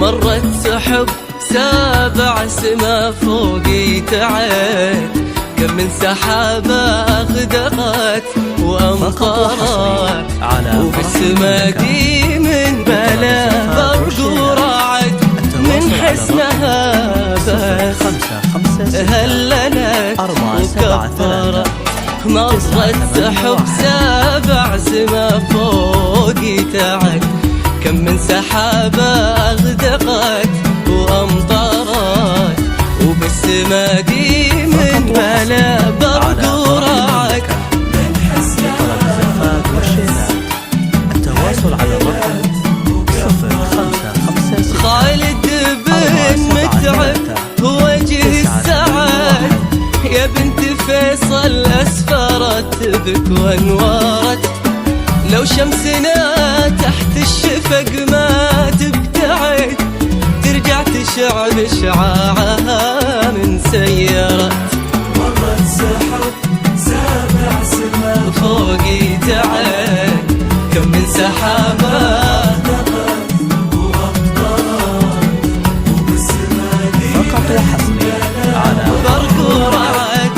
مرت سحب 7 سما فوقي تعد، كم من سحابة أغدقت وأمطرت، وبالسما دي من بلا برد ورعد، من حسنها بس هللت وكبرت. مرت سحب 7 سما فوقي تعد، كم من سحابة أغدقت وأمطرت، وبالسما دي من بلا برد ورعد، من حسنها التواصل على الرقم 0556 خالد بن متعب وجه السعد، يا بنت فيصل أسفرت بك وانورت، لو شمسنا تحت الشفق ما تبتعد، ترجع تشع بشعاعها من سيرت. مرت سحب 7 سما فوقي تعد، كم من سحابة فقط وحصري على برق ورعد،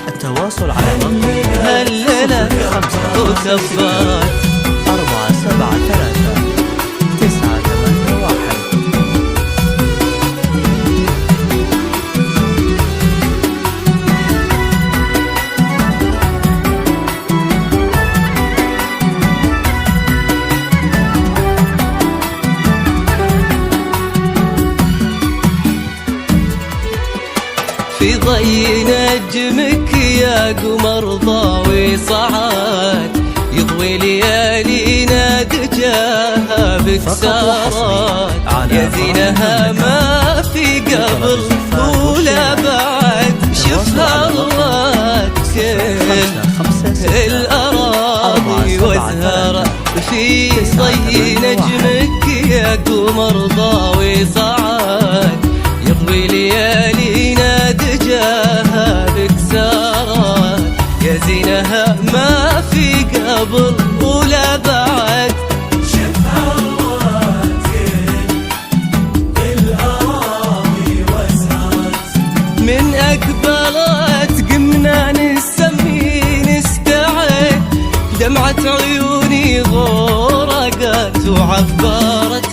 التواصل على الرقم هللت وكبرت. 473 981. في ضي نجمك يا قمر ضاوي صعد، يضوي ليالينا دجاها بكسارات، يا زينها ما في قبل ولا بعد، شوفها الله كل الأراضي وازهرت. في ضي نجمك يا قمر ضاوي صعد، يضوي ليالينا دجاها بكسارات، يا زينها ما في قبل ولا بعد، شفها الله كل الأراضي وازهرت، من أقبلت قمنا نسمي نستعد، دمعة عيوني غرقت وعبرت،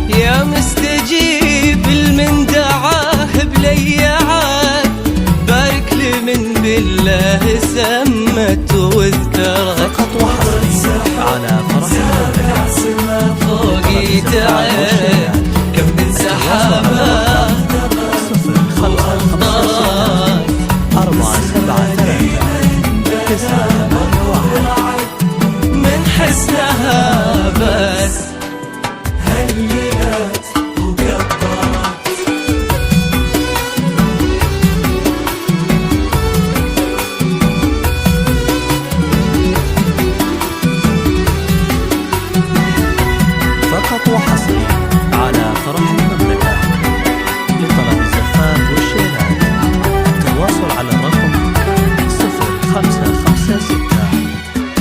يا مستجيب المن دعاه بليعات، بارك لي من بالله سمت وذكرت. فقط وحصري على فرح سما فوقي تعد، كم من سحابة 0556 473 981. من حسنها بس هللت وكبرت. فقط وحصري على فرح المملكة. لطلب الزفات والشيلات التواصل على الرقم 0556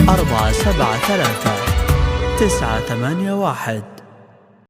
473 981.